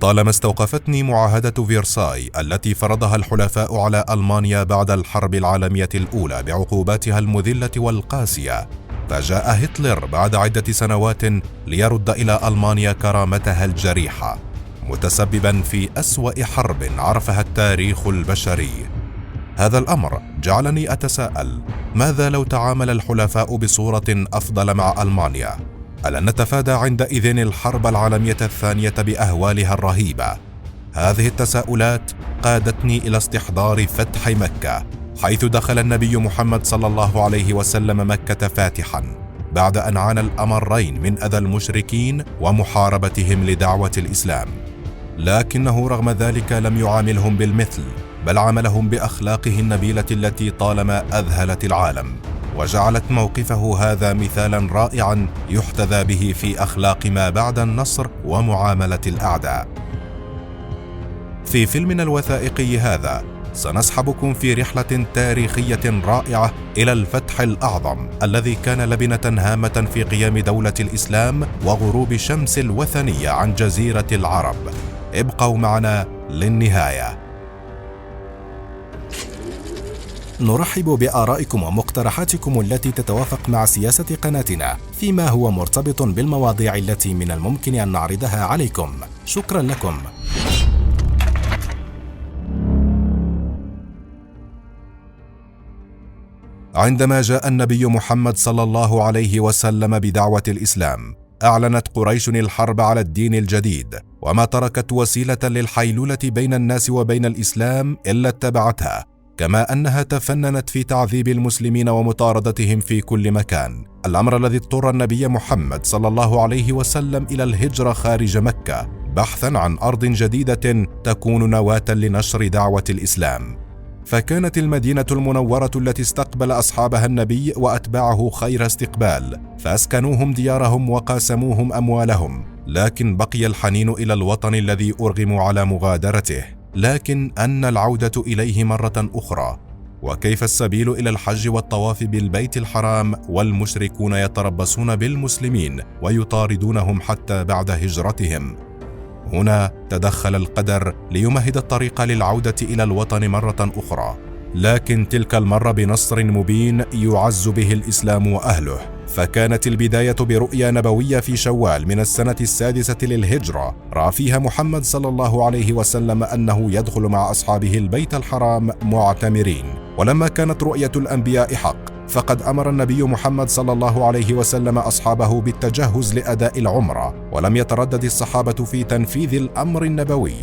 لطالما استوقفتني معاهدة فيرساي التي فرضها الحلفاء على ألمانيا بعد الحرب العالمية الأولى بعقوباتها المذلة والقاسية، فجاء هتلر بعد عدة سنوات ليرد إلى ألمانيا كرامتها الجريحة، متسببا في أسوأ حرب عرفها التاريخ البشري. هذا الأمر جعلني أتساءل: ماذا لو تعامل الحلفاء بصورة أفضل مع ألمانيا؟ ألن نتفادى عندئذ الحرب العالمية الثانية بأهوالها الرهيبة؟ هذه التساؤلات قادتني إلى استحضار فتح مكة، حيث دخل النبي محمد صلى الله عليه وسلم مكة فاتحا بعد أن عانى الأمرين من أذى المشركين ومحاربتهم لدعوة الإسلام، لكنه رغم ذلك لم يعاملهم بالمثل، بل عاملهم بأخلاقه النبيلة التي طالما أذهلت العالم، وجعلت موقفه هذا مثالا رائعا يحتذى به في أخلاق ما بعد النصر ومعاملة الأعداء. في فيلمنا الوثائقي هذا سنصحبكم في رحلة تاريخية رائعة إلى الفتح الأعظم الذي كان لبنة هامة في قيام دولة الإسلام وغروب شمس الوثنية عن جزيرة العرب. ابقوا معنا للنهاية. نرحب بآرائكم ومقترحاتكم التي تتوافق مع سياسة قناتنا فيما هو مرتبط بالمواضيع التي من الممكن أن نعرضها عليكم. شكرا لكم. عندما جاء النبي محمد صلى الله عليه وسلم بدعوة الإسلام، أعلنت قريش الحرب على الدين الجديد، وما تركت وسيلة للحيلولة بين الناس وبين الإسلام إلا اتبعتها، كما أنها تفننت في تعذيب المسلمين ومطاردتهم في كل مكان، الأمر الذي اضطر النبي محمد صلى الله عليه وسلم إلى الهجرة خارج مكة بحثا عن أرض جديدة تكون نواة لنشر دعوة الإسلام. فكانت المدينة المنورة التي استقبل أصحابها النبي وأتباعه خير استقبال، فأسكنوهم ديارهم وقاسموهم أموالهم، لكن بقي الحنين إلى الوطن الذي أرغموا على مغادرته، لكن أن العودة إليه مرة أخرى؟ وكيف السبيل إلى الحج والطواف بالبيت الحرام والمشركون يتربصون بالمسلمين ويطاردونهم حتى بعد هجرتهم؟ هنا تدخل القدر ليمهد الطريق للعودة إلى الوطن مرة أخرى، لكن تلك المرة بنصر مبين يعز به الإسلام وأهله. فكانت البداية برؤيا نبوية في شوال من السنة السادسة للهجرة، رأى فيها محمد صلى الله عليه وسلم أنه يدخل مع أصحابه البيت الحرام معتمرين. ولما كانت رؤية الأنبياء حق، فقد أمر النبي محمد صلى الله عليه وسلم أصحابه بالتجهز لأداء العمرة، ولم يتردد الصحابة في تنفيذ الأمر النبوي،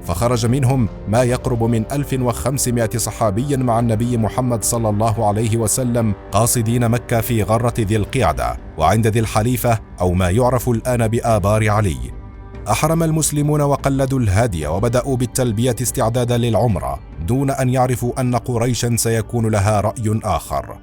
فخرج منهم ما يقرب من 1500 صحابي مع النبي محمد صلى الله عليه وسلم قاصدين مكة في غرة ذي القعدة وعند ذي الحليفة أو ما يعرف الآن بآبار علي. أحرم المسلمون وقلدوا الهدي وبدأوا بالتلبية استعدادا للعمرة دون أن يعرفوا أن قريشا سيكون لها رأي آخر.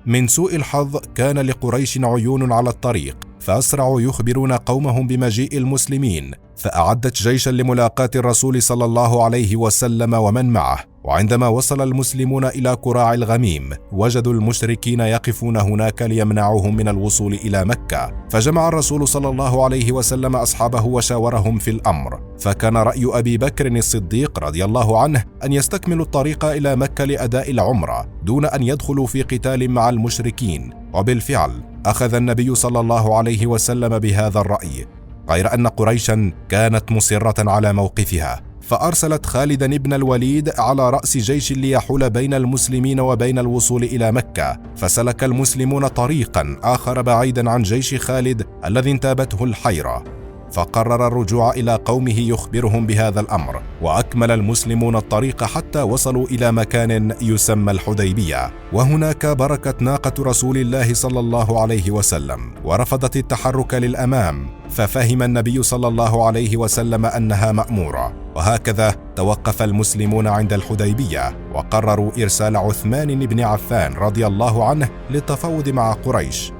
من سوء الحظ كان لقريش عيون على الطريق، فأسرعوا يخبرون قومهم بمجيء المسلمين، فأعدت جيشا لملاقاة الرسول صلى الله عليه وسلم ومن معه. وعندما وصل المسلمون إلى كراع الغميم، وجدوا المشركين يقفون هناك ليمنعوهم من الوصول إلى مكة، فجمع الرسول صلى الله عليه وسلم أصحابه وشاورهم في الأمر. فكان رأي أبي بكر الصديق رضي الله عنه أن يستكملوا الطريق إلى مكة لأداء العمرة دون أن يدخلوا في قتال مع المشركين، وبالفعل أخذ النبي صلى الله عليه وسلم بهذا الرأي، غير أن قريشا كانت مصرة على موقفها، فأرسلت خالد بن الوليد على رأس جيش ليحول بين المسلمين وبين الوصول إلى مكة. فسلك المسلمون طريقا آخر بعيدا عن جيش خالد الذي انتابته الحيرة، فقرر الرجوع إلى قومه يخبرهم بهذا الأمر، وأكمل المسلمون الطريق حتى وصلوا إلى مكان يسمى الحديبية، وهناك بركت ناقة رسول الله صلى الله عليه وسلم ورفضت التحرك للأمام، ففهم النبي صلى الله عليه وسلم أنها مأمورة، وهكذا توقف المسلمون عند الحديبية وقرروا إرسال عثمان بن عفان رضي الله عنه للتفاوض مع قريش.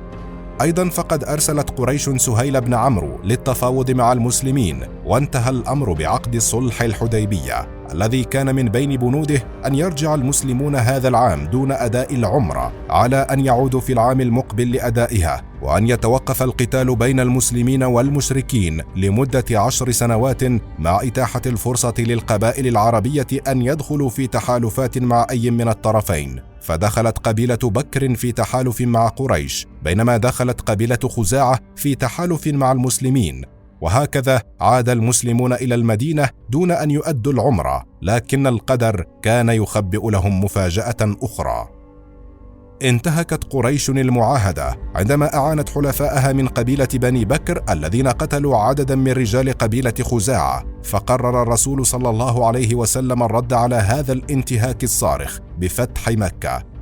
أيضا فقد أرسلت قريش سهيل بن عمرو للتفاوض مع المسلمين، وانتهى الأمر بعقد صلح الحديبية الذي كان من بين بنوده أن يرجع المسلمون هذا العام دون أداء العمرة، على أن يعودوا في العام المقبل لأدائها، وأن يتوقف القتال بين المسلمين والمشركين لمدة 10 سنوات، مع إتاحة الفرصة للقبائل العربية أن يدخلوا في تحالفات مع أي من الطرفين. فدخلت قبيلة بكر في تحالف مع قريش، بينما دخلت قبيلة خزاعة في تحالف مع المسلمين، وهكذا عاد المسلمون إلى المدينة دون أن يؤدوا العمرة، لكن القدر كان يخبئ لهم مفاجأة أخرى. انتهكت قريش المعاهدة عندما أعانت حلفائها من قبيلة بني بكر الذين قتلوا عددا من رجال قبيلة خزاعة، فقرر الرسول صلى الله عليه وسلم الرد على هذا الانتهاك الصارخ بفتح مكة،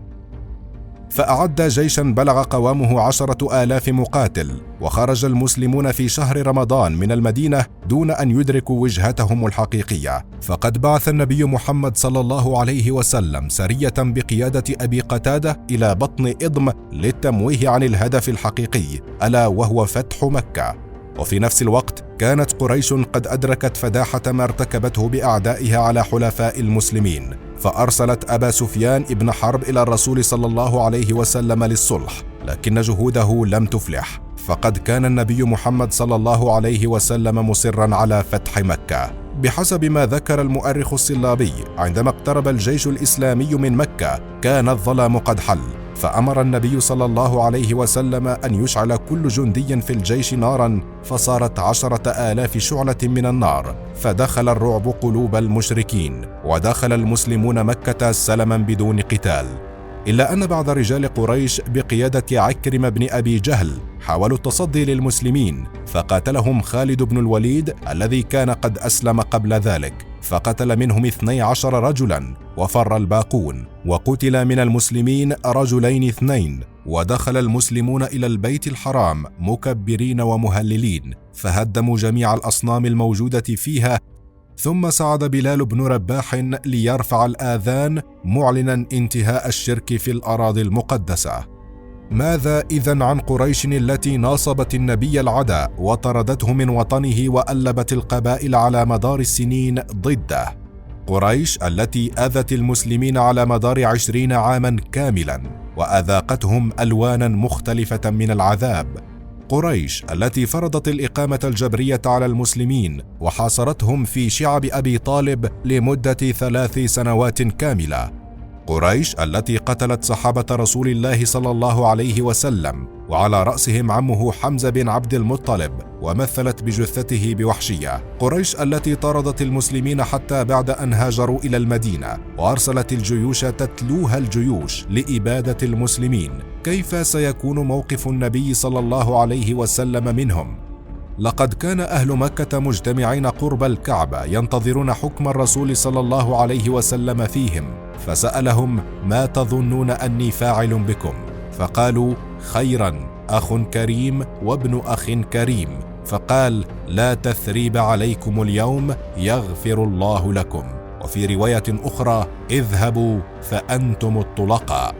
فأعد جيشا بلغ قوامه 10,000 مقاتل، وخرج المسلمون في شهر رمضان من المدينة دون أن يدركوا وجهتهم الحقيقية. فقد بعث النبي محمد صلى الله عليه وسلم سرية بقيادة أبي قتادة إلى بطن إضم للتمويه عن الهدف الحقيقي، ألا وهو فتح مكة. وفي نفس الوقت كانت قريش قد أدركت فداحة ما ارتكبته بأعدائها على حلفاء المسلمين، فأرسلت أبا سفيان ابن حرب إلى الرسول صلى الله عليه وسلم للصلح، لكن جهوده لم تفلح، فقد كان النبي محمد صلى الله عليه وسلم مصرا على فتح مكة. بحسب ما ذكر المؤرخ الصلابي، عندما اقترب الجيش الإسلامي من مكة كان الظلام قد حل، فأمر النبي صلى الله عليه وسلم أن يشعل كل جندي في الجيش نارا، فصارت 10,000 شعلة من النار، فدخل الرعب قلوب المشركين، ودخل المسلمون مكة سلما بدون قتال. إلا أن بعض رجال قريش بقيادة عكرمة بن أبي جهل حاولوا التصدي للمسلمين، فقاتلهم خالد بن الوليد الذي كان قد أسلم قبل ذلك، فقتل منهم 12 رجلا، وفر الباقون، وقتل من المسلمين رجلين 2، ودخل المسلمون إلى البيت الحرام مكبرين ومهللين، فهدموا جميع الأصنام الموجودة فيها، ثم صعد بلال بن رباح ليرفع الآذان معلنا انتهاء الشرك في الأراضي المقدسة. ماذا إذن عن قريش التي ناصبت النبي العداء وطردته من وطنه وألبت القبائل على مدار السنين ضده؟ قريش التي آذت المسلمين على مدار 20 عاما كاملا وأذاقتهم ألوانا مختلفة من العذاب. قريش التي فرضت الإقامة الجبرية على المسلمين وحاصرتهم في شعب أبي طالب لمدة 3 سنوات كاملة. قريش التي قتلت صحابة رسول الله صلى الله عليه وسلم، وعلى رأسهم عمه حمزة بن عبد المطلب، ومثلت بجثته بوحشية. قريش التي طردت المسلمين حتى بعد أن هاجروا إلى المدينة، وأرسلت الجيوش تتلوها الجيوش لإبادة المسلمين. كيف سيكون موقف النبي صلى الله عليه وسلم منهم؟ لقد كان أهل مكة مجتمعين قرب الكعبة ينتظرون حكم الرسول صلى الله عليه وسلم فيهم، فسألهم: ما تظنون أني فاعل بكم؟ فقالوا: خيرا، أخ كريم وابن أخ كريم. فقال: لا تثريب عليكم اليوم، يغفر الله لكم. وفي رواية أخرى: اذهبوا فأنتم الطلقاء.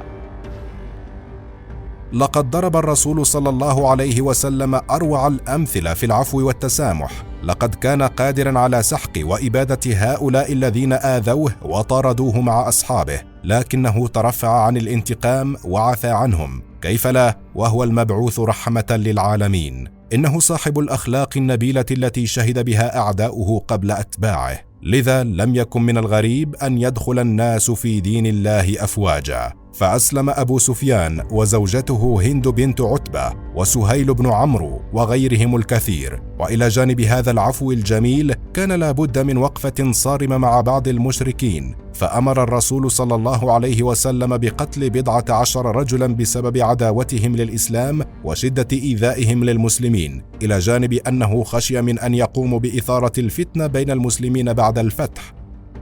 لقد ضرب الرسول صلى الله عليه وسلم أروع الأمثلة في العفو والتسامح. لقد كان قادرا على سحق وإبادة هؤلاء الذين آذوه وطاردوه مع أصحابه، لكنه ترفع عن الانتقام وعفى عنهم. كيف لا وهو المبعوث رحمة للعالمين؟ إنه صاحب الأخلاق النبيلة التي شهد بها أعداؤه قبل أتباعه، لذا لم يكن من الغريب أن يدخل الناس في دين الله أفواجا. فأسلم أبو سفيان وزوجته هند بنت عتبة وسهيل بن عمرو وغيرهم الكثير. وإلى جانب هذا العفو الجميل كان لابد من وقفة صارمة مع بعض المشركين، فأمر الرسول صلى الله عليه وسلم بقتل 11 رجلا بسبب عداوتهم للإسلام وشدة إيذائهم للمسلمين، إلى جانب أنه خشي من أن يقوموا بإثارة الفتنة بين المسلمين بعد الفتح.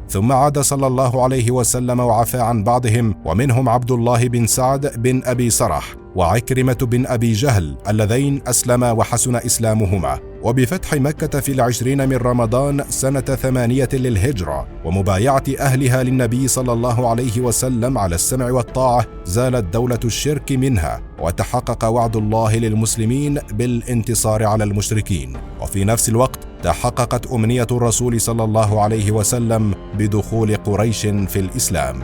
ثم عاد صلى الله عليه وسلم وعفى عن بعضهم، ومنهم عبد الله بن سعد بن أبي سرح وعكرمة بن أبي جهل اللذين أسلما وحسن إسلامهما. وبفتح مكة في 20 من رمضان سنة 8 للهجرة ومبايعة أهلها للنبي صلى الله عليه وسلم على السمع والطاعة زالت دولة الشرك منها، وتحقق وعد الله للمسلمين بالانتصار على المشركين. وفي نفس الوقت تحققت أمنية الرسول صلى الله عليه وسلم بدخول قريش في الإسلام،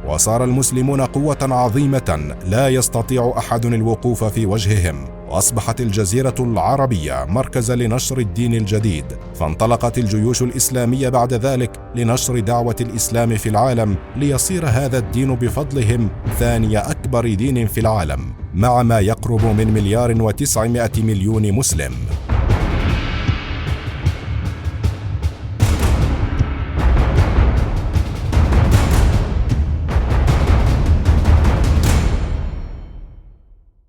وصار المسلمون قوة عظيمة لا يستطيع أحد الوقوف في وجههم، وأصبحت الجزيرة العربية مركزا لنشر الدين الجديد. فانطلقت الجيوش الإسلامية بعد ذلك لنشر دعوة الإسلام في العالم، ليصير هذا الدين بفضلهم ثاني أكبر دين في العالم، مع ما يقرب من 1.9 مليار مسلم.